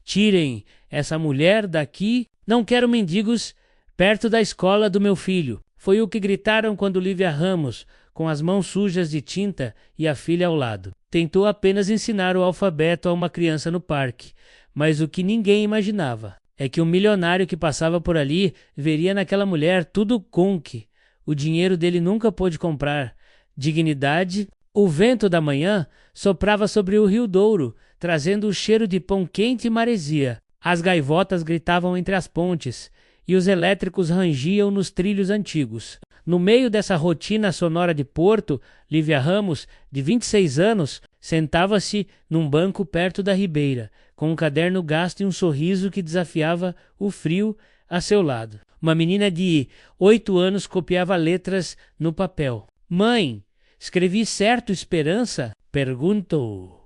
Tirem essa mulher daqui. Não quero mendigos perto da escola do meu filho. Foi o que gritaram quando Lívia Ramos, com as mãos sujas de tinta e a filha ao lado, tentou apenas ensinar o alfabeto a uma criança no parque. Mas o que ninguém imaginava é que um milionário que passava por ali veria naquela mulher tudo com que o dinheiro dele nunca pôde comprar: dignidade. O vento da manhã soprava sobre o Rio Douro, trazendo o cheiro de pão quente e maresia. As gaivotas gritavam entre as pontes e os elétricos rangiam nos trilhos antigos. No meio dessa rotina sonora de Porto, Lívia Ramos, de 26 anos, sentava-se num banco perto da ribeira, com um caderno gasto e um sorriso que desafiava o frio a seu lado. Uma menina de 8 anos copiava letras no papel. Mãe, escrevi certo Esperança? Pergunto.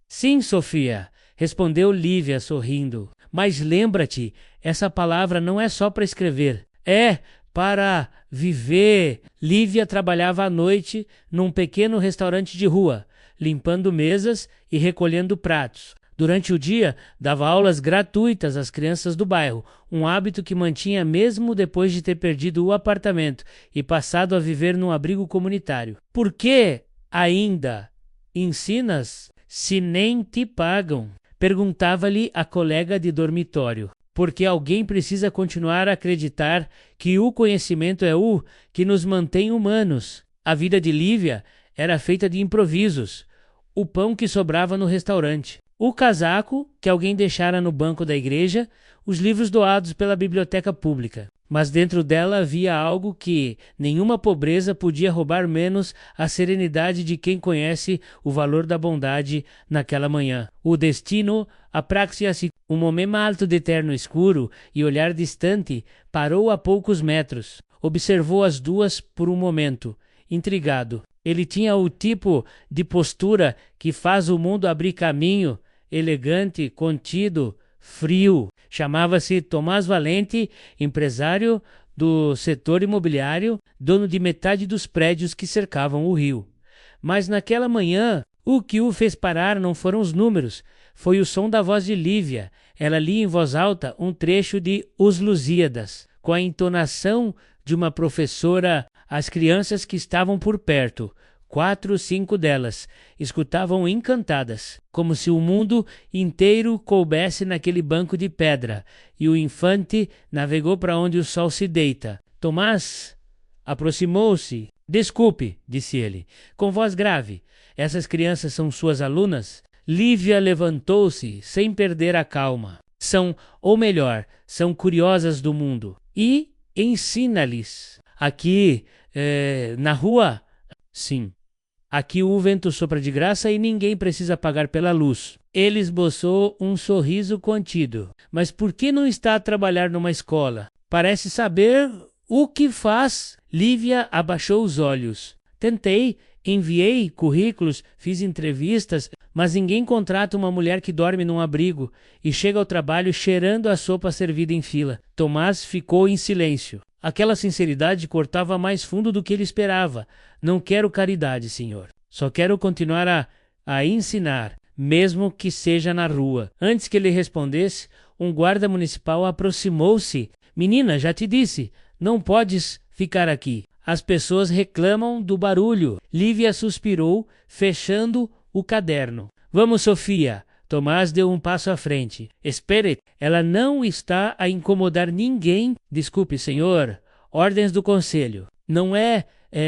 Sim, Sofia, respondeu Lívia sorrindo. Mas lembra-te, essa palavra não é só para escrever. É para viver. Lívia trabalhava à noite num pequeno restaurante de rua, limpando mesas e recolhendo pratos. Durante o dia, dava aulas gratuitas às crianças do bairro, um hábito que mantinha mesmo depois de ter perdido o apartamento e passado a viver num abrigo comunitário. Por que ainda ensinas se nem te pagam? Perguntava-lhe a colega de dormitório. Porque alguém precisa continuar a acreditar que o conhecimento é o que nos mantém humanos. A vida de Lívia era feita de improvisos. O pão que sobrava no restaurante, o casaco que alguém deixara no banco da igreja, os livros doados pela biblioteca pública. Mas dentro dela havia algo que nenhuma pobreza podia roubar, menos a serenidade de quem conhece o valor da bondade naquela manhã. O destino apraxia-se. Um homem alto de terno escuro e olhar distante parou a poucos metros. Observou as duas por um momento, intrigado. Ele tinha o tipo de postura que faz o mundo abrir caminho, elegante, contido, frio. Chamava-se Tomás Valente, empresário do setor imobiliário, dono de metade dos prédios que cercavam o rio. Mas naquela manhã, o que o fez parar não foram os números, foi o som da voz de Lívia. Ela lia em voz alta um trecho de Os Lusíadas, com a entonação de uma professora. As crianças que estavam por perto, 4 ou 5 delas, escutavam encantadas, como se o mundo inteiro coubesse naquele banco de pedra, e o infante navegou para onde o sol se deita. Tomás aproximou-se. Desculpe, disse ele, com voz grave. Essas crianças são suas alunas? Lívia levantou-se, sem perder a calma. São, ou melhor, são curiosas do mundo. E ensina-lhes. Aqui, na rua? Sim. Aqui o vento sopra de graça e ninguém precisa pagar pela luz. Ele esboçou um sorriso contido. Mas por que não está a trabalhar numa escola? Parece saber o que faz. Lívia abaixou os olhos. Tentei, enviei currículos, fiz entrevistas, mas ninguém contrata uma mulher que dorme num abrigo e chega ao trabalho cheirando a sopa servida em fila. Tomás ficou em silêncio. Aquela sinceridade cortava mais fundo do que ele esperava. Não quero caridade, senhor. Só quero continuar a ensinar, mesmo que seja na rua. Antes que ele respondesse, um guarda municipal aproximou-se. Menina, já te disse, não podes ficar aqui. As pessoas reclamam do barulho. Lívia suspirou, fechando o caderno. Vamos, Sofia. Tomás deu um passo à frente. Espere, ela não está a incomodar ninguém. Desculpe, senhor. Ordens do conselho. Não é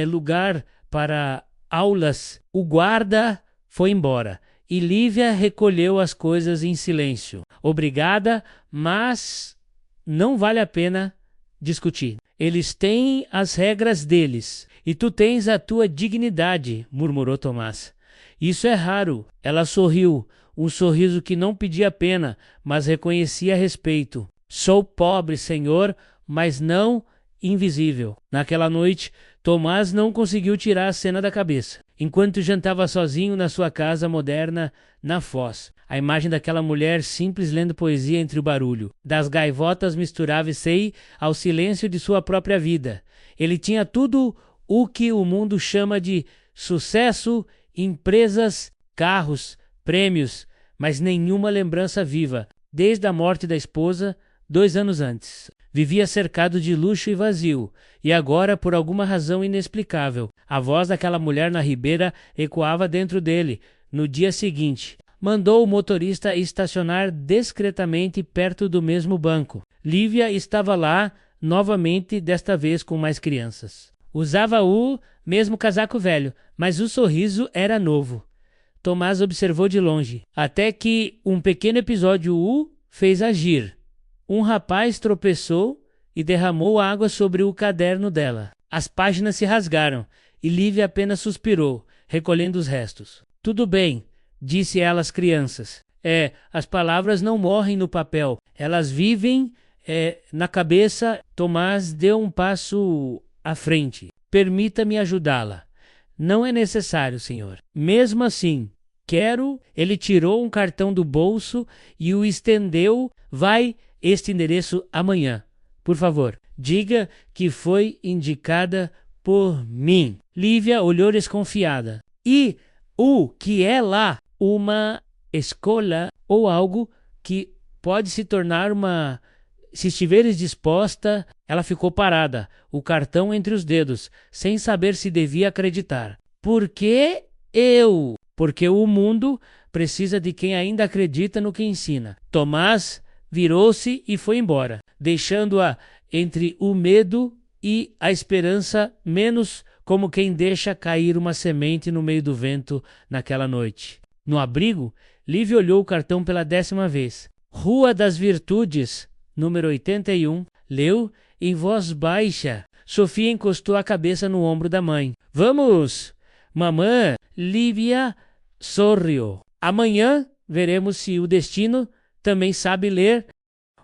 lugar para aulas. O guarda foi embora e Lívia recolheu as coisas em silêncio. Obrigada, mas não vale a pena discutir. Eles têm as regras deles e tu tens a tua dignidade, murmurou Tomás. Isso é raro. Ela sorriu. Um sorriso que não pedia pena, mas reconhecia respeito. Sou pobre, senhor, mas não invisível. Naquela noite, Tomás não conseguiu tirar a cena da cabeça. Enquanto jantava sozinho na sua casa moderna, na Foz, a imagem daquela mulher simples lendo poesia entre o barulho das gaivotas misturava-se ao silêncio de sua própria vida. Ele tinha tudo o que o mundo chama de sucesso, empresas, carros, prêmios, mas nenhuma lembrança viva, desde a morte da esposa, 2 anos antes. Vivia cercado de luxo e vazio, e agora, por alguma razão inexplicável, a voz daquela mulher na ribeira ecoava dentro dele. No dia seguinte, mandou o motorista estacionar discretamente perto do mesmo banco. Lívia estava lá, novamente, desta vez com mais crianças. Usava o mesmo casaco velho, mas o sorriso era novo. Tomás observou de longe, até que um pequeno episódio o fez agir. Um rapaz tropeçou e derramou água sobre o caderno dela. As páginas se rasgaram e Lívia apenas suspirou, recolhendo os restos. Tudo bem, disse ela às crianças. As palavras não morrem no papel, elas vivem na cabeça. Tomás deu um passo à frente. Permita-me ajudá-la. Não é necessário, senhor. Mesmo assim, quero... Ele tirou um cartão do bolso e o estendeu. Vai este endereço amanhã. Por favor, diga que foi indicada por mim. Lívia olhou desconfiada. E o que é lá? Uma escola ou algo que pode se tornar uma... Se estiveres disposta... Ela ficou parada, o cartão entre os dedos, sem saber se devia acreditar. Por que eu? Porque o mundo precisa de quem ainda acredita no que ensina. Tomás virou-se e foi embora, deixando-a entre o medo e a esperança, menos como quem deixa cair uma semente no meio do vento naquela noite. No abrigo, Lívia olhou o cartão pela 10ª vez. Rua das Virtudes, número 81, leu em voz baixa. Sofia encostou a cabeça no ombro da mãe. Vamos, mamã. Lívia sorriu. Amanhã veremos se o destino também sabe ler.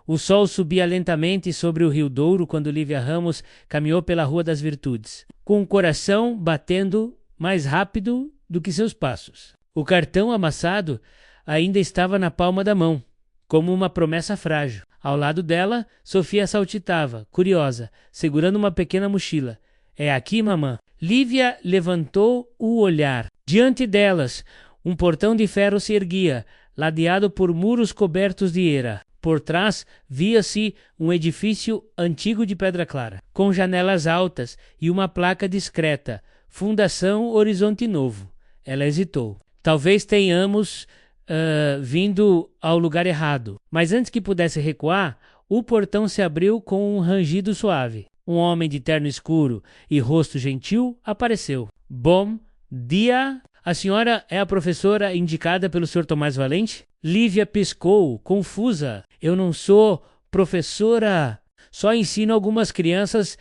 O sol subia lentamente sobre o Rio Douro quando Lívia Ramos caminhou pela Rua das Virtudes, com o coração batendo mais rápido do que seus passos. O cartão amassado ainda estava na palma da mão, como uma promessa frágil. Ao lado dela, Sofia saltitava, curiosa, segurando uma pequena mochila. É aqui, mamã? Lívia levantou o olhar. Diante delas, um portão de ferro se erguia, ladeado por muros cobertos de eira. Por trás, via-se um edifício antigo de pedra clara, com janelas altas e uma placa discreta. Fundação Horizonte Novo. Ela hesitou. Talvez tenhamos vindo ao lugar errado. Mas antes que pudesse recuar, o portão se abriu com um rangido suave. Um homem de terno escuro e rosto gentil apareceu. Bom dia. A senhora é a professora indicada pelo Sr. Tomás Valente? Lívia piscou, confusa. Eu não sou professora. Só ensino algumas crianças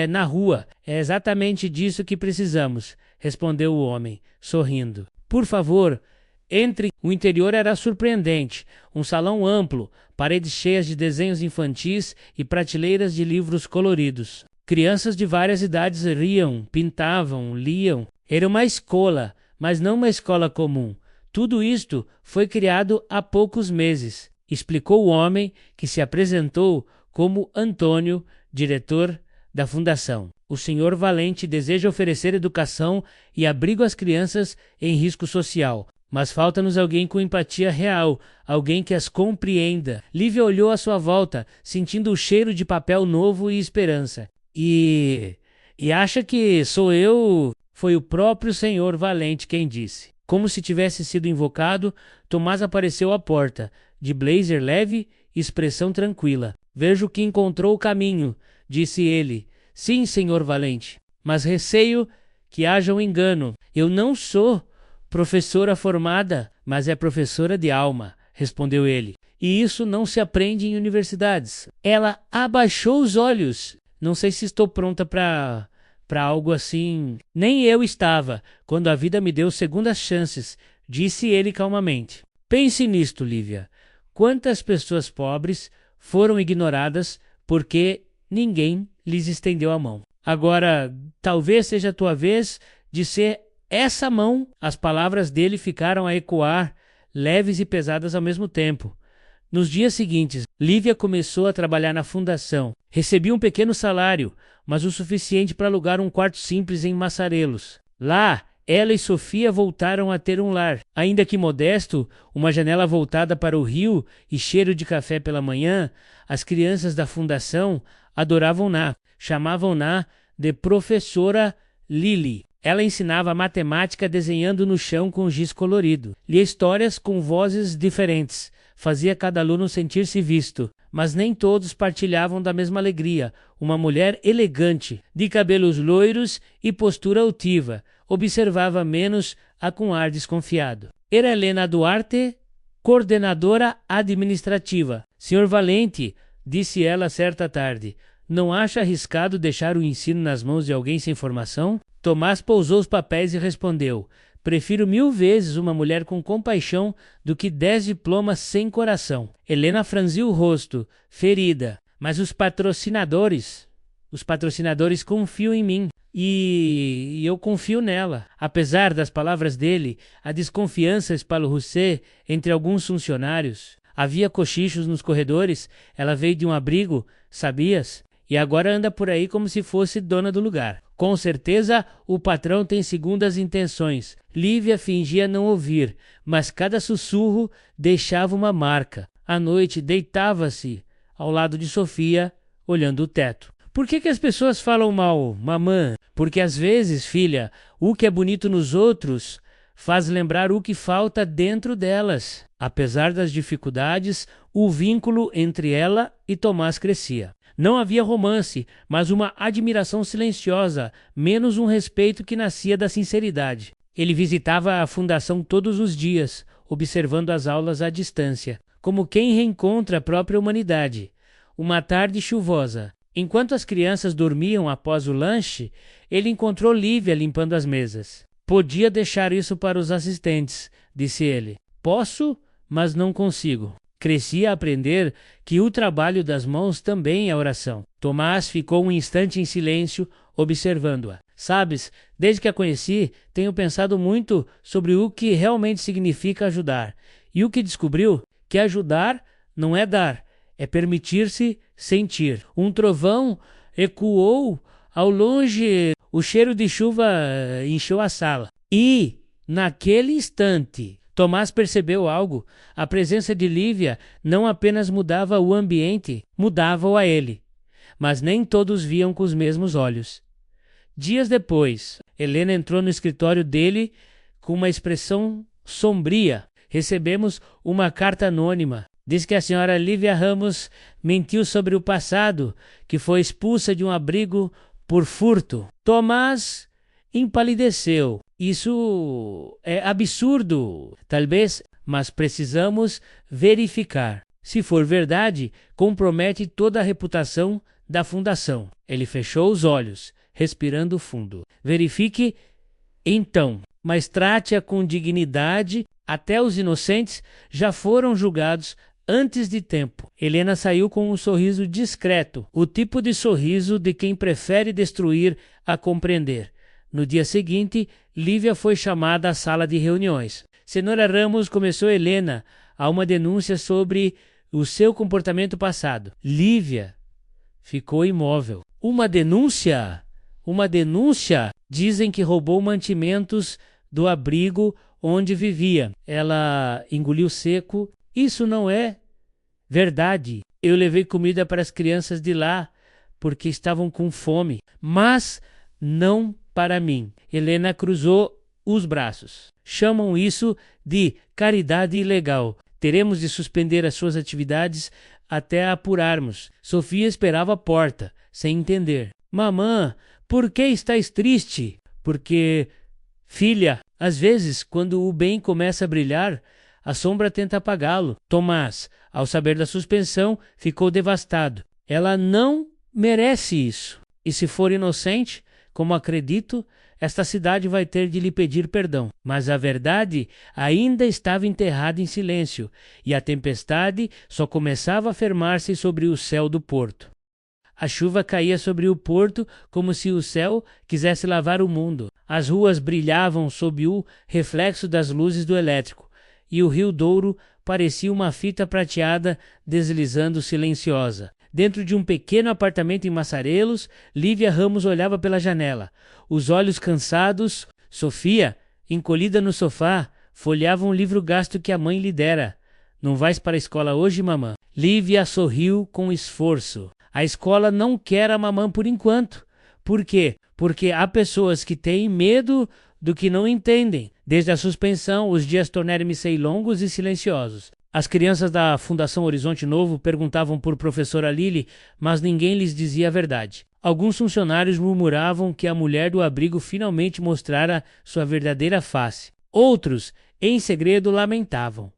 na rua. É exatamente disso que precisamos, respondeu o homem, sorrindo. Por favor, entre. O interior era surpreendente. Um salão amplo, paredes cheias de desenhos infantis e prateleiras de livros coloridos. Crianças de várias idades riam, pintavam, liam. Era uma escola, mas não uma escola comum. Tudo isto foi criado há poucos meses, explicou o homem, que se apresentou como Antônio, diretor da fundação. O Sr. Valente deseja oferecer educação e abrigo às crianças em risco social. Mas falta-nos alguém com empatia real, alguém que as compreenda. Lívia olhou à sua volta, sentindo o cheiro de papel novo e esperança. E acha que sou eu? Foi o próprio Sr. Valente quem disse. Como se tivesse sido invocado, Tomás apareceu à porta, de blazer leve e expressão tranquila. Vejo que encontrou o caminho, disse ele. Sim, Sr. Valente, mas receio que haja um engano. Eu não sou professora formada, mas é professora de alma, respondeu ele. E isso não se aprende em universidades. Ela abaixou os olhos. Não sei se estou pronta para algo assim. Nem eu estava, quando a vida me deu segundas chances, disse ele calmamente. Pense nisto, Lívia. Quantas pessoas pobres foram ignoradas porque ninguém lhes estendeu a mão. Agora, talvez seja a tua vez de ser essa mão. As palavras dele ficaram a ecoar, leves e pesadas ao mesmo tempo. Nos dias seguintes, Lívia começou a trabalhar na fundação. Recebia um pequeno salário, mas o suficiente para alugar um quarto simples em Massarelos. Lá, ela e Sofia voltaram a ter um lar. Ainda que modesto, uma janela voltada para o rio e cheiro de café pela manhã, as crianças da fundação adoravam-na, chamavam-na de professora Lily. Ela ensinava matemática desenhando no chão com giz colorido. Lia histórias com vozes diferentes. Fazia cada aluno sentir-se visto. Mas nem todos partilhavam da mesma alegria. Uma mulher elegante, de cabelos loiros e postura altiva, observava menos-a com ar desconfiado. Era Helena Duarte, coordenadora administrativa. Senhor Valente, disse ela certa tarde, não acha arriscado deixar o ensino nas mãos de alguém sem formação? Tomás pousou os papéis e respondeu, prefiro 1000 vezes uma mulher com compaixão do que 10 diplomas sem coração. Helena franziu o rosto, ferida, mas os patrocinadores confiam em mim. E eu confio nela. Apesar das palavras dele, a desconfiança esparrucou entre alguns funcionários. Havia cochichos nos corredores. Ela veio de um abrigo, sabias? E agora anda por aí como se fosse dona do lugar. Com certeza, o patrão tem segundas intenções. Lívia fingia não ouvir, mas cada sussurro deixava uma marca. À noite, deitava-se ao lado de Sofia, olhando o teto. Por que as pessoas falam mal, mamã? Porque às vezes, filha, o que é bonito nos outros faz lembrar o que falta dentro delas. Apesar das dificuldades, o vínculo entre ela e Tomás crescia. Não havia romance, mas uma admiração silenciosa, menos um respeito que nascia da sinceridade. Ele visitava a fundação todos os dias, observando as aulas à distância, como quem reencontra a própria humanidade. Uma tarde chuvosa, enquanto as crianças dormiam após o lanche, ele encontrou Lívia limpando as mesas. Podia deixar isso para os assistentes, disse ele. Posso, mas não consigo. Cresci a aprender que o trabalho das mãos também é oração. Tomás ficou um instante em silêncio, observando-a. Sabes, desde que a conheci, tenho pensado muito sobre o que realmente significa ajudar. E o que descobriu? Que ajudar não é dar, é permitir-se sentir. Um trovão ecoou ao longe, o cheiro de chuva encheu a sala. E, naquele instante, Tomás percebeu algo. A presença de Lívia não apenas mudava o ambiente, mudava-o a ele. Mas nem todos viam com os mesmos olhos. Dias depois, Helena entrou no escritório dele com uma expressão sombria. Recebemos uma carta anônima. Diz que a senhora Lívia Ramos mentiu sobre o passado, que foi expulsa de um abrigo por furto. Tomás empalideceu. Isso é absurdo, talvez, mas precisamos verificar. Se for verdade, compromete toda a reputação da fundação. Ele fechou os olhos, respirando fundo. Verifique, então, mas trate-a com dignidade. Até os inocentes já foram julgados antes de tempo. Helena saiu com um sorriso discreto, o tipo de sorriso de quem prefere destruir a compreender. No dia seguinte, Lívia foi chamada à sala de reuniões. Senhora Ramos, começou Helena, a uma denúncia sobre o seu comportamento passado. Lívia ficou imóvel. Uma denúncia? Uma denúncia? Dizem que roubou mantimentos do abrigo onde vivia. Ela engoliu seco. Isso não é verdade. Eu levei comida para as crianças de lá porque estavam com fome, mas não para mim. Helena cruzou os braços. Chamam isso de caridade ilegal. Teremos de suspender as suas atividades até apurarmos. Sofia esperava a porta, sem entender. Mamã, por que estás triste? Porque, filha, às vezes, quando o bem começa a brilhar, a sombra tenta apagá-lo. Tomás, ao saber da suspensão, ficou devastado. Ela não merece isso. E se for inocente, como acredito, esta cidade vai ter de lhe pedir perdão. Mas a verdade ainda estava enterrada em silêncio, e a tempestade só começava a firmar-se sobre o céu do porto. A chuva caía sobre o porto como se o céu quisesse lavar o mundo. As ruas brilhavam sob o reflexo das luzes do elétrico, e o rio Douro parecia uma fita prateada deslizando silenciosa. Dentro de um pequeno apartamento em Massarelos, Lívia Ramos olhava pela janela. Os olhos cansados Sofia, encolhida no sofá, folheava um livro gasto que a mãe lhe dera. Não vais para a escola hoje, mamã? Lívia sorriu com esforço. A escola não quer a mamã por enquanto. Por quê? Porque há pessoas que têm medo do que não entendem. Desde a suspensão, os dias tornaram-se longos e silenciosos. As crianças da Fundação Horizonte Novo perguntavam por professora Lili, mas ninguém lhes dizia a verdade. Alguns funcionários murmuravam que a mulher do abrigo finalmente mostrara sua verdadeira face. Outros, em segredo, lamentavam.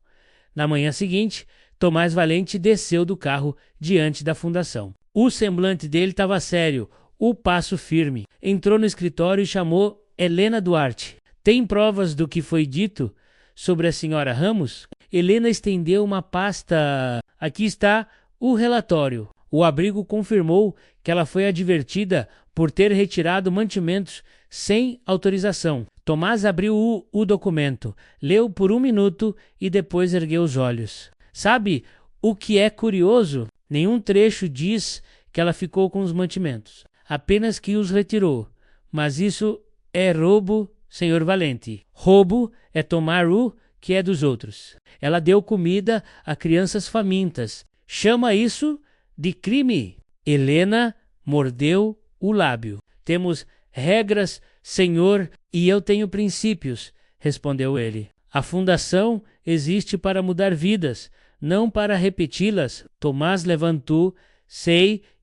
Na manhã seguinte, Tomás Valente desceu do carro diante da fundação. O semblante dele estava sério, o passo firme. Entrou no escritório e chamou Helena Duarte. Tem provas do que foi dito sobre a senhora Ramos? Helena estendeu uma pasta. Aqui está o relatório. O abrigo confirmou que ela foi advertida por ter retirado mantimentos sem autorização. Tomás abriu o documento, leu por 1 minuto e depois ergueu os olhos. Sabe o que é curioso? Nenhum trecho diz que ela ficou com os mantimentos, apenas que os retirou. Mas isso é roubo, senhor Valente. Roubo é tomar o que é dos outros. Ela deu comida a crianças famintas. Chama isso de crime. Helena mordeu o lábio. Temos regras, senhor, e eu tenho princípios, respondeu ele. A fundação existe para mudar vidas, não para repeti-las. Tomás levantou,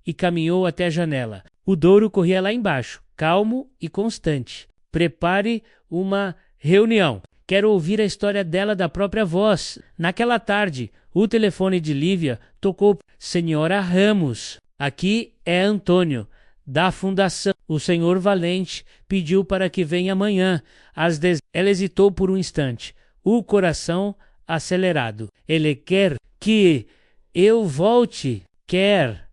e caminhou até a janela. O Douro corria lá embaixo, calmo e constante. Prepare uma reunião. Quero ouvir a história dela da própria voz. Naquela tarde, o telefone de Lívia tocou. Senhora Ramos, aqui é Antônio, da Fundação. O senhor Valente pediu para que venha amanhã, às 10. Ela hesitou por um instante, o coração acelerado. Ele quer que eu volte, quer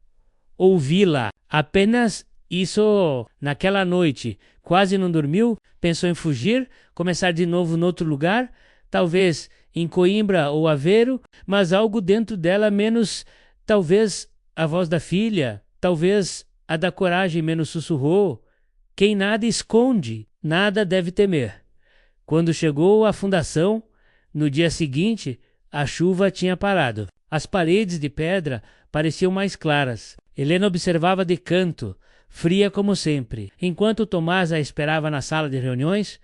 ouvi-la. Apenas isso. Naquela noite, quase não dormiu, pensou em fugir, começar de novo em outro lugar, talvez em Coimbra ou Aveiro, mas algo dentro dela menos, talvez a voz da filha, talvez a da coragem menos sussurrou. Quem nada esconde, nada deve temer. Quando chegou à fundação, no dia seguinte, a chuva tinha parado. As paredes de pedra pareciam mais claras. Helena observava de canto, fria como sempre. Enquanto Tomás a esperava na sala de reuniões,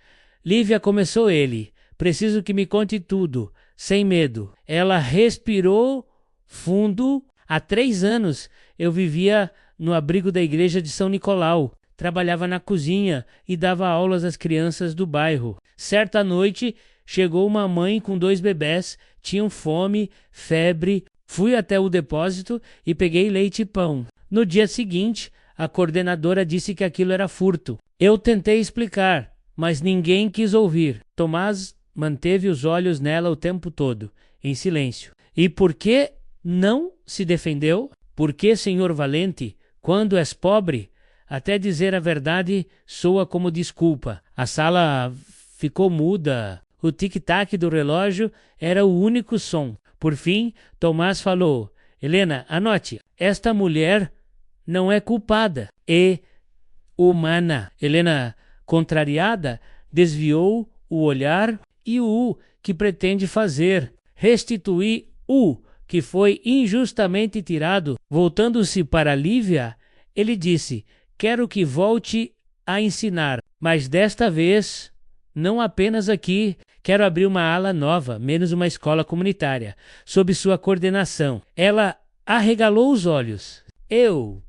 Lívia começou ele. Preciso que me conte tudo, sem medo. Ela respirou fundo. Há 3 anos eu vivia no abrigo da igreja de São Nicolau. Trabalhava na cozinha e dava aulas às crianças do bairro. Certa noite, chegou uma mãe com 2 bebés, tinham fome, febre. Fui até o depósito e peguei leite e pão. No dia seguinte, a coordenadora disse que aquilo era furto. Eu tentei explicar, mas ninguém quis ouvir. Tomás manteve os olhos nela o tempo todo, em silêncio. E por que não se defendeu? Por que, senhor Valente, quando és pobre, até dizer a verdade soa como desculpa? A sala ficou muda. O tic-tac do relógio era o único som. Por fim, Tomás falou: Helena, anote, esta mulher não é culpada, é humana. Helena, contrariada, desviou o olhar. E o que pretende fazer? Restituir o que foi injustamente tirado. Voltando-se para Lívia, ele disse: quero que volte a ensinar, mas desta vez não apenas aqui. Quero abrir uma ala nova, menos uma escola comunitária, sob sua coordenação. Ela arregalou os olhos. Eu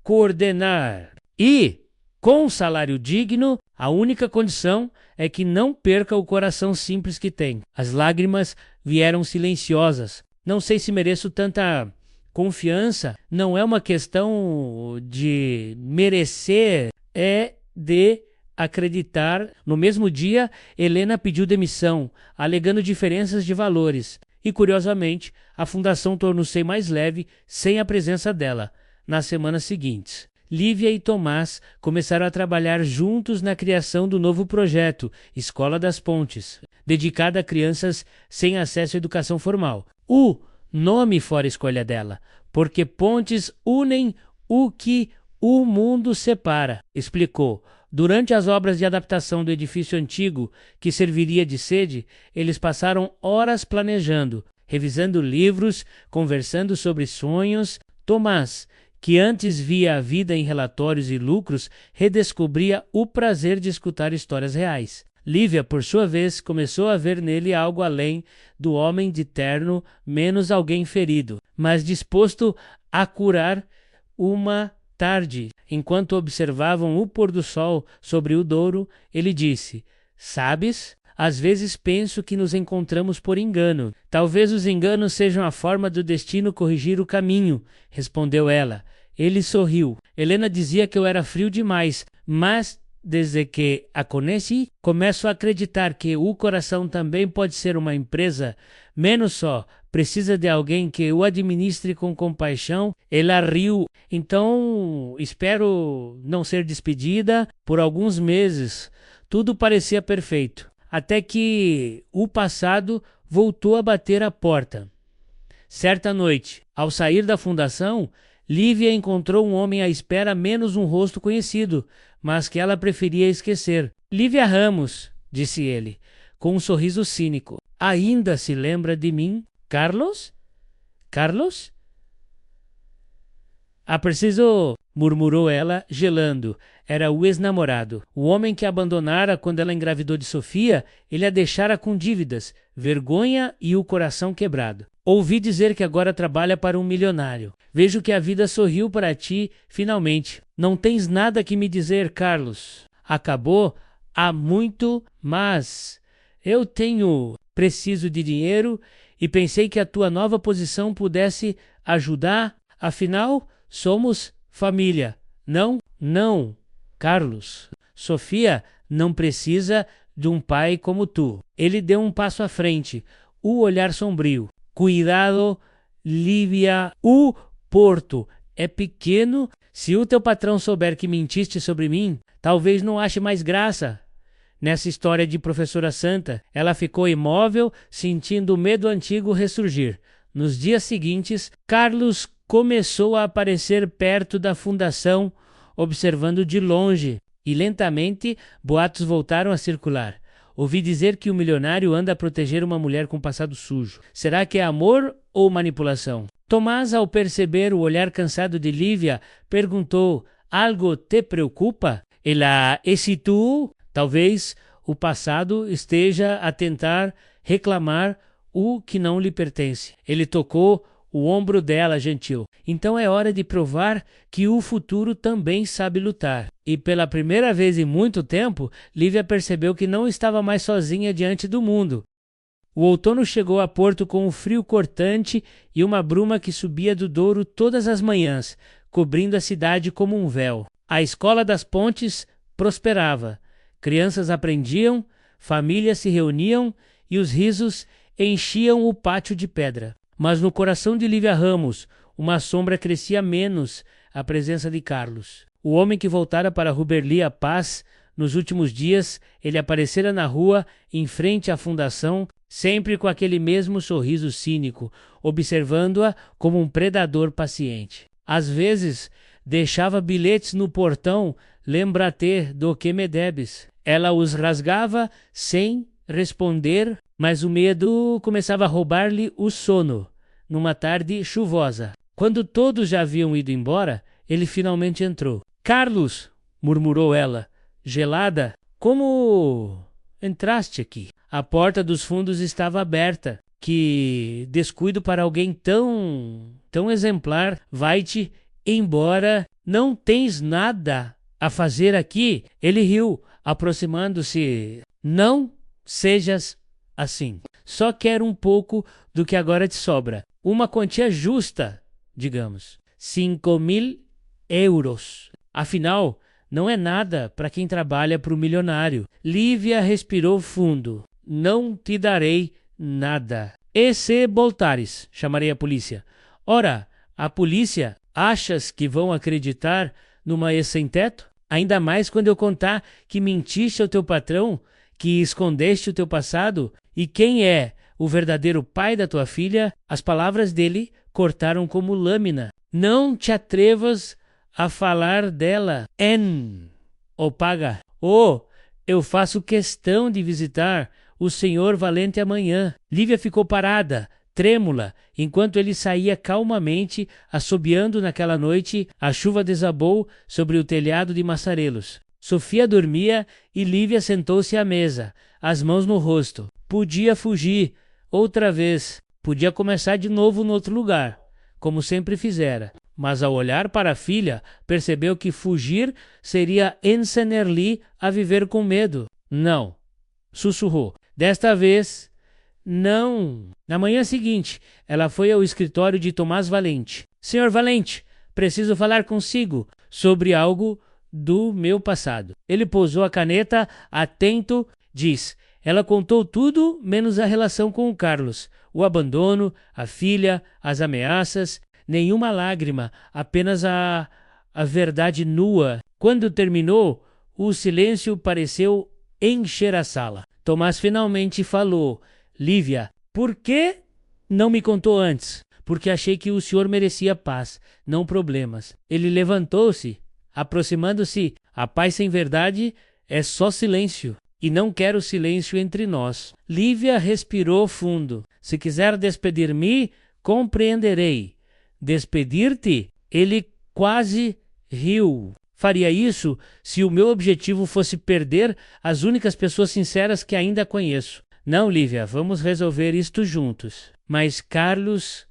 coordenar e, com um salário digno, a única condição é que não perca o coração simples que tem. As lágrimas vieram silenciosas. Não sei se mereço tanta confiança. Não é uma questão de merecer, é de acreditar. No mesmo dia, Helena pediu demissão, alegando diferenças de valores. E, curiosamente, a fundação tornou-se mais leve sem a presença dela. Nas semanas seguintes, Lívia e Tomás começaram a trabalhar juntos na criação do novo projeto, Escola das Pontes, dedicada a crianças sem acesso à educação formal. O nome fora escolha dela, porque pontes unem o que o mundo separa, explicou. Durante as obras de adaptação do edifício antigo, que serviria de sede, eles passaram horas planejando, revisando livros, conversando sobre sonhos. Tomás, que antes via a vida em relatórios e lucros, redescobria o prazer de escutar histórias reais. Lívia, por sua vez, começou a ver nele algo além do homem de terno, menos alguém ferido, mas disposto a curar. Uma tarde, enquanto observavam o pôr do sol sobre o Douro, ele disse: "Sabes, às vezes penso que nos encontramos por engano. Talvez os enganos sejam a forma do destino corrigir o caminho", respondeu ela. Ele sorriu. Helena dizia que eu era frio demais, mas desde que a conheci, começo a acreditar que o coração também pode ser uma empresa, menos só. Precisa de alguém que o administre com compaixão. Ela riu. Então, espero não ser despedida por alguns meses. Tudo parecia perfeito, até que o passado voltou a bater à porta. Certa noite, ao sair da fundação, Lívia encontrou um homem à espera, menos um rosto conhecido, mas que ela preferia esquecer. "Lívia Ramos", disse ele, com um sorriso cínico. "Ainda se lembra de mim, Carlos? Carlos?" "Ah, preciso", murmurou ela, gelando. Era o ex-namorado. O homem que a abandonara quando ela engravidou de Sofia. Ele a deixara com dívidas, vergonha e o coração quebrado. "Ouvi dizer que agora trabalha para um milionário. Vejo que a vida sorriu para ti, finalmente. Não tens nada que me dizer, Carlos. Acabou há muito, mas eu preciso de dinheiro e pensei que a tua nova posição pudesse ajudar. Afinal, somos família. Não, não, Carlos. Sofia não precisa de um pai como tu." Ele deu um passo à frente, o olhar sombrio. "Cuidado, Lívia. O porto é pequeno. Se o teu patrão souber que mentiste sobre mim, talvez não ache mais graça nessa história de professora santa." Ela ficou imóvel, sentindo o medo antigo ressurgir. Nos dias seguintes, Carlos começou a aparecer perto da fundação, observando de longe, e lentamente boatos voltaram a circular. "Ouvi dizer que o milionário anda a proteger uma mulher com passado sujo. Será que é amor ou manipulação?" Tomás, ao perceber o olhar cansado de Lívia, perguntou: "Algo te preocupa?" Ela hesitou. Talvez o passado esteja a tentar reclamar o que não lhe pertence. Ele tocou o ombro dela, gentil. "Então é hora de provar que o futuro também sabe lutar." E pela primeira vez em muito tempo, Lívia percebeu que não estava mais sozinha diante do mundo. O outono chegou a Porto com um frio cortante e uma bruma que subia do Douro todas as manhãs, cobrindo a cidade como um véu. A escola das Pontes prosperava. Crianças aprendiam, famílias se reuniam e os risos enchiam o pátio de pedra. Mas no coração de Lívia Ramos, uma sombra crescia menos a presença de Carlos. O homem que voltara para Ruberli a paz nos últimos dias, ele aparecera na rua, em frente à fundação, sempre com aquele mesmo sorriso cínico, observando-a como um predador paciente. Às vezes, deixava bilhetes no portão: "Lembra-te do que me debes." Ela os rasgava sem responder, mas o medo começava a roubar-lhe o sono. Numa tarde chuvosa, quando todos já haviam ido embora, ele finalmente entrou. "Carlos", murmurou ela, gelada, "como entraste aqui?" A porta dos fundos estava aberta. "Que descuido para alguém tão exemplar. Vai-te embora. Não tens nada a fazer aqui." Ele riu, aproximando-se. "Não sejas assim. Só quero um pouco do que agora te sobra. Uma quantia justa, digamos. 5.000 euros. Afinal, não é nada para quem trabalha para o milionário." Lívia respirou fundo. "Não te darei nada. E se voltares, chamarei a polícia." "Ora, a polícia? Achas que vão acreditar numa ex-sem-teto? Ainda mais quando eu contar que mentiste ao teu patrão, que escondeste o teu passado e quem é o verdadeiro pai da tua filha." As palavras dele cortaram como lâmina. "Não te atrevas a falar dela, Anne." ou paga. Oh, eu faço questão de visitar o senhor Valente amanhã. Lívia ficou parada, trêmula, enquanto ele saía calmamente, assobiando. Naquela noite, a chuva desabou sobre o telhado de Massarelos. Sofia dormia e Lívia sentou-se à mesa, as mãos no rosto. Podia fugir outra vez, podia começar de novo no outro lugar, como sempre fizera. Mas ao olhar para a filha, percebeu que fugir seria ensinar-lhe a viver com medo. Não, sussurrou. Desta vez, não. Na manhã seguinte, ela foi ao escritório de Tomás Valente. Senhor Valente, preciso falar consigo sobre algo do meu passado. Ele pousou a caneta, atento, diz. Ela contou tudo, menos a relação com o Carlos. O abandono, a filha, as ameaças, nenhuma lágrima, apenas a verdade nua. Quando terminou, o silêncio pareceu encher a sala. Tomás finalmente falou. Lívia, por que não me contou antes? Porque achei que o senhor merecia paz, não problemas. Ele levantou-se, aproximando-se. A paz sem verdade é só silêncio. E não quero silêncio entre nós. Lívia respirou fundo. Se quiser despedir-me, compreenderei. Despedir-te? Ele quase riu. Faria isso se o meu objetivo fosse perder as únicas pessoas sinceras que ainda conheço. Não, Lívia, vamos resolver isto juntos. Mas Carlos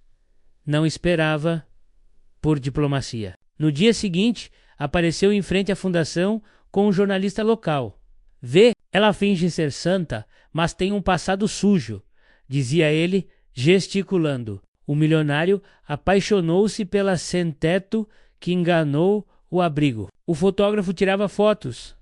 não esperava por diplomacia. No dia seguinte, apareceu em frente à fundação com um jornalista local. Vê, ela finge ser santa, mas tem um passado sujo, dizia ele, gesticulando. O milionário apaixonou-se pela sem-teto que enganou o abrigo. O fotógrafo tirava fotos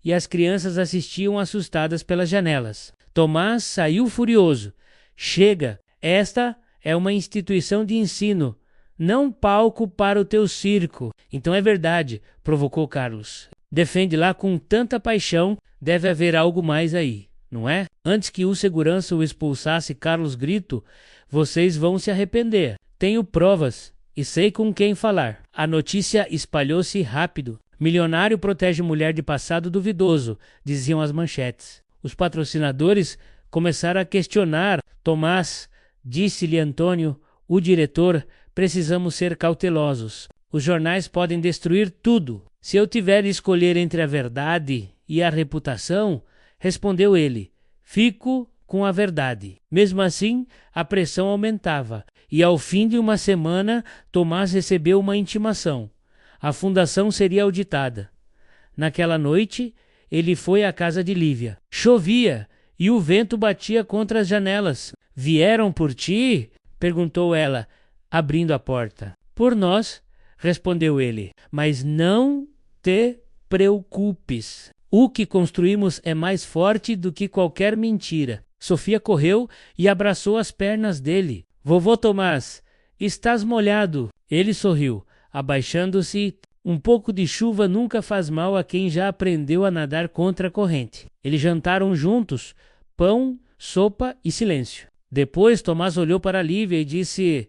e as crianças assistiam assustadas pelas janelas. Tomás saiu furioso. Chega, esta é uma instituição de ensino, não palco para o teu circo. Então é verdade, provocou Carlos. Defende lá com tanta paixão, deve haver algo mais aí, não é? Antes que o segurança o expulsasse, Carlos gritou, vocês vão se arrepender. Tenho provas e sei com quem falar. A notícia espalhou-se rápido. Milionário protege mulher de passado duvidoso, diziam as manchetes. Os patrocinadores começaram a questionar. Tomás, disse-lhe Antônio, o diretor, precisamos ser cautelosos. Os jornais podem destruir tudo. Se eu tiver de escolher entre a verdade e a reputação, respondeu ele, fico com a verdade. Mesmo assim, a pressão aumentava, e ao fim de uma semana, Tomás recebeu uma intimação. A fundação seria auditada. Naquela noite, ele foi à casa de Lívia. Chovia, e o vento batia contra as janelas. Vieram por ti? Perguntou ela, abrindo a porta. Por nós, respondeu ele, mas não te preocupes. O que construímos é mais forte do que qualquer mentira. Sofia correu e abraçou as pernas dele. Vovô Tomás, estás molhado. Ele sorriu, abaixando-se. Um pouco de chuva nunca faz mal a quem já aprendeu a nadar contra a corrente. Eles jantaram juntos, pão, sopa e silêncio. Depois Tomás olhou para Lívia e disse,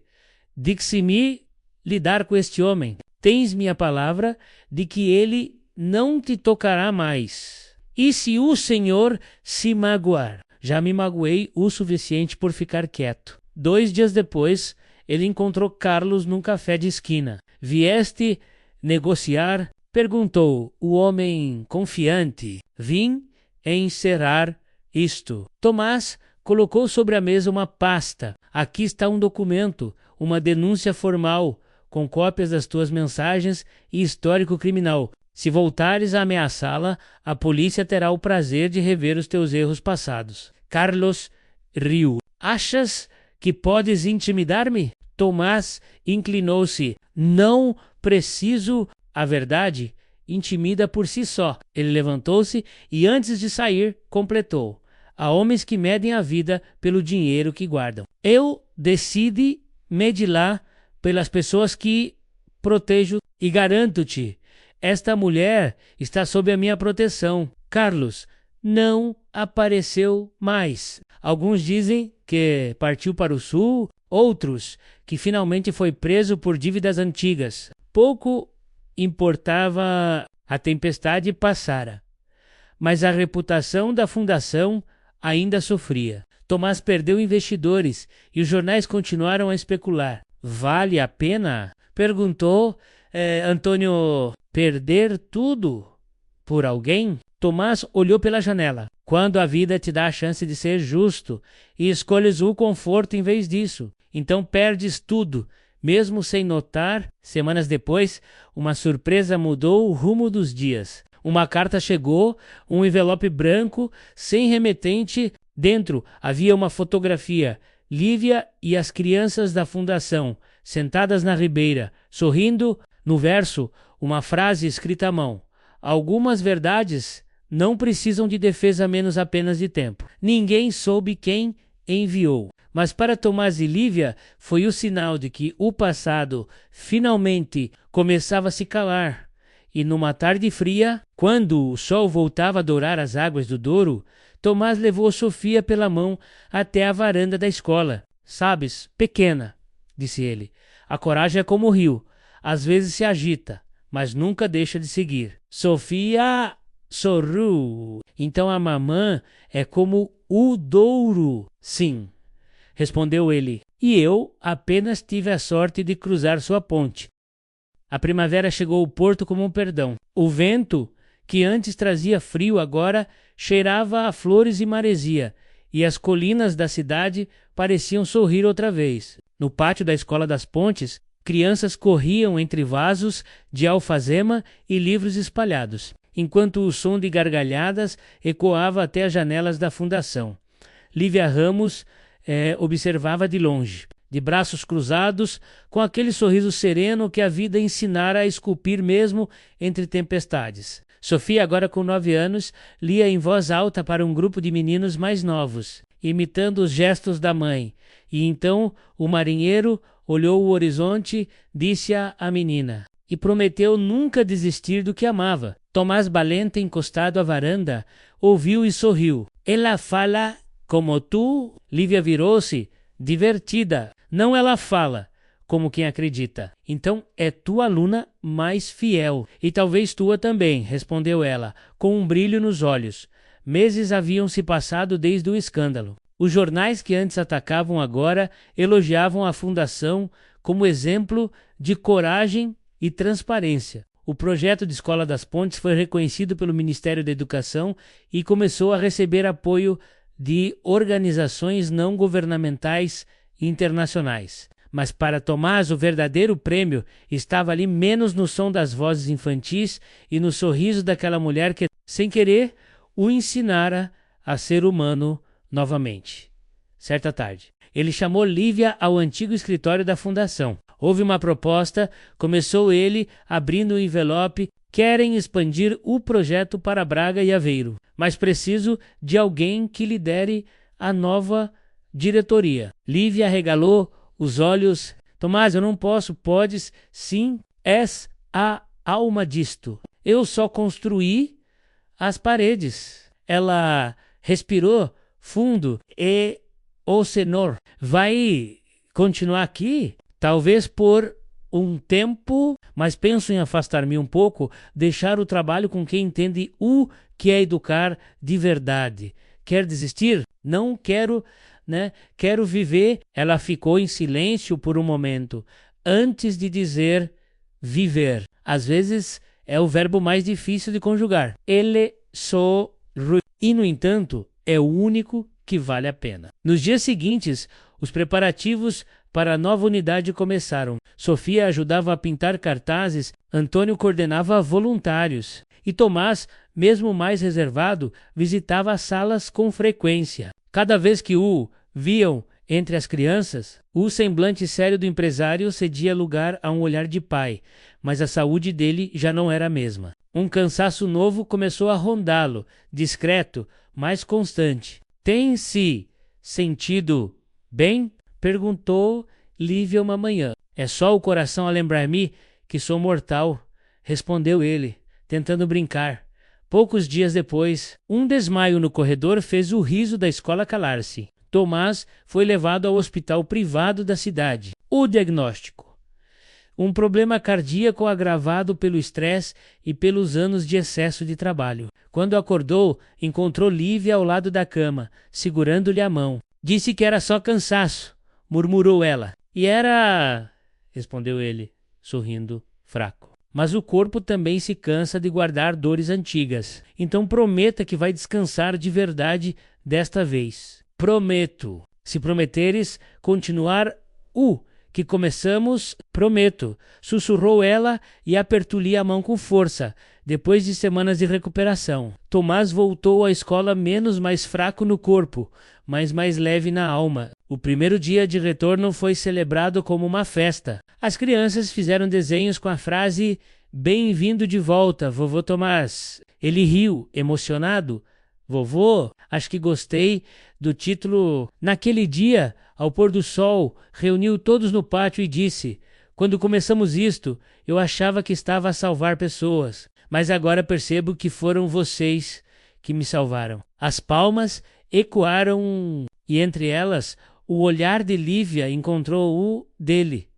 Dixi-me lidar com este homem. Tens minha palavra de que ele não te tocará mais. E se o Senhor se magoar? Já me magoei o suficiente por ficar quieto. 2 dias depois, ele encontrou Carlos num café de esquina. Vieste negociar? Perguntou o homem confiante. Vim encerrar isto. Tomás colocou sobre a mesa uma pasta. Aqui está um documento, uma denúncia formal, com cópias das tuas mensagens e histórico criminal. Se voltares a ameaçá-la, a polícia terá o prazer de rever os teus erros passados. Carlos riu. Achas que podes intimidar-me? Tomás inclinou-se. Não preciso. A verdade intimida por si só. Ele levantou-se e antes de sair, completou. Há homens que medem a vida pelo dinheiro que guardam. Eu decido medir-la pelas pessoas que protejo e garanto-te, esta mulher está sob a minha proteção. Carlos não apareceu mais. Alguns dizem que partiu para o sul, outros que finalmente foi preso por dívidas antigas. Pouco importava A tempestade passara, mas a reputação da fundação ainda sofria. Tomás perdeu investidores e os jornais continuaram a especular. Vale a pena? Perguntou Antônio. Perder tudo por alguém? Tomás olhou pela janela. Quando a vida te dá a chance de ser justo e escolhes o conforto em vez disso, então perdes tudo. Mesmo sem notar, semanas depois, uma surpresa mudou o rumo dos dias. Uma carta chegou, um envelope branco, sem remetente. Dentro havia uma fotografia. Lívia e as crianças da fundação, sentadas na ribeira, sorrindo. No verso, uma frase escrita à mão. Algumas verdades não precisam de defesa menos apenas de tempo. Ninguém soube quem enviou. Mas para Tomás e Lívia foi o sinal de que o passado finalmente começava a se calar. E numa tarde fria, quando o sol voltava a dourar as águas do Douro, Tomás levou Sofia pela mão até a varanda da escola. Sabes, pequena, disse ele, a coragem é como o rio. Às vezes se agita, mas nunca deixa de seguir. Sofia sorriu. Então a mamã é como o Douro. Sim, respondeu ele, e eu apenas tive a sorte de cruzar sua ponte. A primavera chegou ao porto como um perdão. O vento, que antes trazia frio, agora cheirava a flores e maresia, e as colinas da cidade pareciam sorrir outra vez. No pátio da Escola das Pontes, crianças corriam entre vasos de alfazema e livros espalhados, enquanto o som de gargalhadas ecoava até as janelas da fundação. Lívia Ramos observava de longe, de braços cruzados, com aquele sorriso sereno que a vida ensinara a esculpir mesmo entre tempestades. Sofia, agora com 9 anos, lia em voz alta para um grupo de meninos mais novos, imitando os gestos da mãe. E então o marinheiro olhou o horizonte, disse à menina, e prometeu nunca desistir do que amava. Tomás Balenta, encostado à varanda, ouviu e sorriu. Ela fala como tu? Lívia virou-se, divertida. Não, ela fala, como quem acredita. Então é tua aluna mais fiel. E talvez tua também, respondeu ela, com um brilho nos olhos. Meses haviam se passado desde o escândalo. Os jornais que antes atacavam agora elogiavam a fundação como exemplo de coragem e transparência. O projeto de Escola das Pontes foi reconhecido pelo Ministério da Educação e começou a receber apoio de organizações não governamentais internacionais. Mas para Tomás o verdadeiro prêmio estava ali menos no som das vozes infantis e no sorriso daquela mulher que, sem querer, o ensinara a ser humano novamente. Certa tarde, ele chamou Lívia ao antigo escritório da fundação. Houve uma proposta, começou ele abrindo o envelope. Querem expandir o projeto para Braga e Aveiro, mas preciso de alguém que lidere a nova diretoria. Lívia arregalou os olhos. Tomás, eu não posso. Podes, sim, és a alma disto. Eu só construí as paredes. Ela respirou fundo. E o senhor vai continuar aqui? Talvez por um tempo, mas penso em afastar-me um pouco, deixar o trabalho com quem entende o que é educar de verdade. Quer desistir? Não quero, Quero viver. Ela ficou em silêncio por um momento, antes de dizer viver. Às vezes é o verbo mais difícil de conjugar. Ele sorriu. E, no entanto, é o único que vale a pena. Nos dias seguintes, os preparativos para a nova unidade começaram. Sofia ajudava a pintar cartazes, Antônio coordenava voluntários. E Tomás, mesmo mais reservado, visitava as salas com frequência. Cada vez que o viam entre as crianças, o semblante sério do empresário cedia lugar a um olhar de pai, mas a saúde dele já não era a mesma. Um cansaço novo começou a rondá-lo, discreto, mas constante. Tem-se sentido bem? Perguntou Lívia uma manhã. É só o coração a lembrar-me que sou mortal, respondeu ele, tentando brincar. Poucos dias depois, um desmaio no corredor fez o riso da escola calar-se. Tomás foi levado ao hospital privado da cidade. O diagnóstico: Um problema cardíaco agravado pelo estresse e pelos anos de excesso de trabalho. Quando acordou, encontrou Lívia ao lado da cama, segurando-lhe a mão. Disse que era só cansaço, murmurou ela. E era... respondeu ele, sorrindo, fraco. Mas o corpo também se cansa de guardar dores antigas. Então prometa que vai descansar de verdade desta vez. Prometo. Se prometeres continuar que começamos, prometo. Sussurrou ela e apertou-lhe a mão com força, depois de semanas de recuperação. Tomás voltou à escola menos mais fraco no corpo, mas mais leve na alma. O primeiro dia de retorno foi celebrado como uma festa. As crianças fizeram desenhos com a frase "Bem-vindo de volta, vovô Tomás". Ele riu, emocionado. "Vovô, acho que gostei do título". Naquele dia, ao pôr do sol, reuniu todos no pátio e disse: "Quando começamos isto, eu achava que estava a salvar pessoas, mas agora percebo que foram vocês que me salvaram". As palmas ecoaram e entre elas o olhar de Lívia encontrou o dele.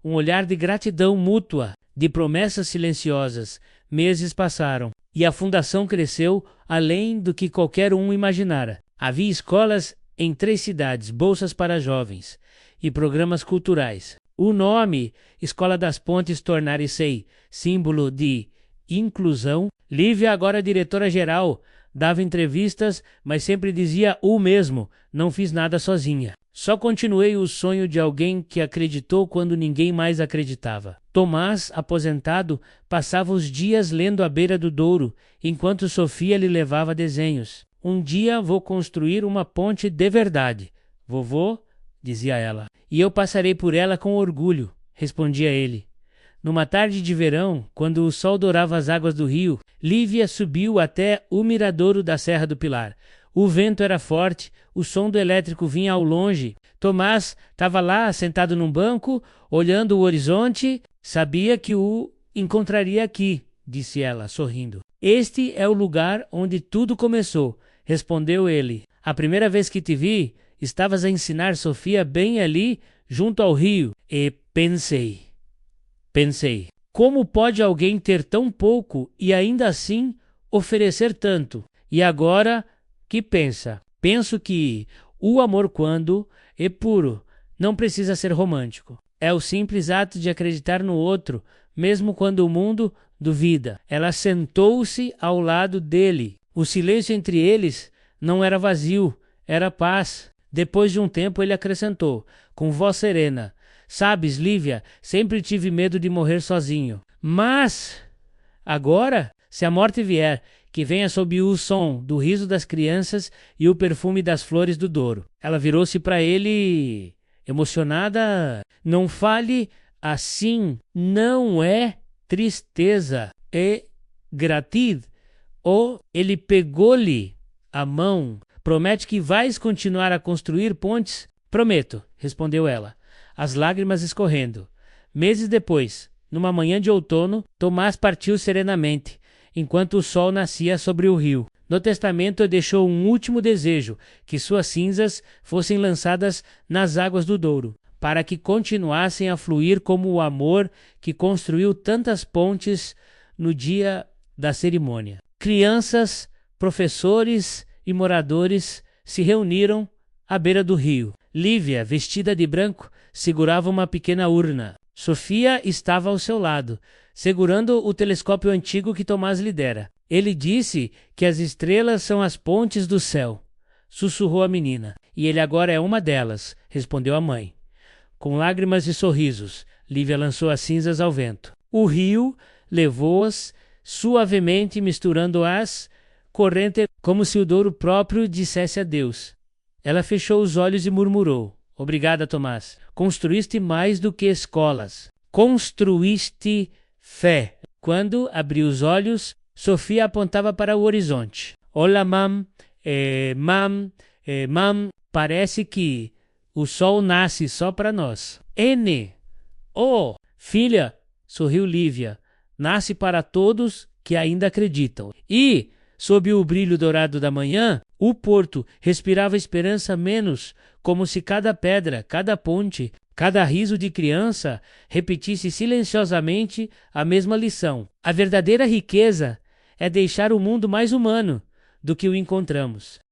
Um olhar de gratidão mútua, de promessas silenciosas. Meses passaram e a fundação cresceu além do que qualquer um imaginara. Havia escolas em 3 cidades, bolsas para jovens e programas culturais. O nome Escola das Pontes tornara-se símbolo de inclusão. Lívia, agora diretora-geral, dava entrevistas, mas sempre dizia o mesmo: "Não fiz nada sozinha. Só continuei o sonho de alguém que acreditou quando ninguém mais acreditava". Tomás, aposentado, passava os dias lendo à beira do Douro, enquanto Sofia lhe levava desenhos. "Um dia vou construir uma ponte de verdade, vovô", dizia ela. "E eu passarei por ela com orgulho", respondia ele. Numa tarde de verão, quando o sol dourava as águas do rio, Lívia subiu até o miradouro da Serra do Pilar. O vento era forte, o som do elétrico vinha ao longe. Tomás estava lá, sentado num banco, olhando o horizonte. "Sabia que o encontraria aqui", disse ela, sorrindo. "Este é o lugar onde tudo começou", respondeu ele. "A primeira vez que te vi, estavas a ensinar Sofia bem ali, junto ao rio, e pensei, como pode alguém ter tão pouco e ainda assim oferecer tanto? E agora, que pensa? Penso que o amor, quando é puro, não precisa ser romântico. É o simples ato de acreditar no outro, mesmo quando o mundo duvida". Ela sentou-se ao lado dele. O silêncio entre eles não era vazio, era paz. Depois de um tempo ele acrescentou, com voz serena: "Sabes, Lívia, sempre tive medo de morrer sozinho. Mas agora, se a morte vier, que venha sob o som do riso das crianças e o perfume das flores do Douro". Ela virou-se para ele, emocionada. "Não fale assim, não é tristeza, é gratidão". Ele pegou-lhe a mão. "Promete que vais continuar a construir pontes?" "Prometo", respondeu ela, as lágrimas escorrendo. Meses depois, numa manhã de outono, Tomás partiu serenamente, enquanto o sol nascia sobre o rio. No testamento deixou um último desejo: que suas cinzas fossem lançadas nas águas do Douro, para que continuassem a fluir como o amor que construiu tantas pontes no dia da cerimônia. Crianças, professores e moradores se reuniram à beira do rio. Lívia, vestida de branco, segurava uma pequena urna. Sofia estava ao seu lado, segurando o telescópio antigo que Tomás lhe dera. "Ele disse que as estrelas são as pontes do céu", sussurrou a menina. "E ele agora é uma delas", respondeu a mãe. Com lágrimas e sorrisos, Lívia lançou as cinzas ao vento. O rio levou-as suavemente, misturando as correntes, como se o Douro próprio dissesse adeus. Ela fechou os olhos e murmurou: "Obrigada, Tomás. Construíste mais do que escolas. Construíste fé". Quando abriu os olhos, Sofia apontava para o horizonte. "Olá, mam. Mam. Parece que o sol nasce só para nós". "Oh, filha", sorriu Lívia, "nasce para todos que ainda acreditam". E, sob o brilho dourado da manhã, o porto respirava esperança menos, como se cada pedra, cada ponte, Cada riso de criança repetisse silenciosamente a mesma lição. A verdadeira riqueza é deixar o mundo mais humano do que o encontramos.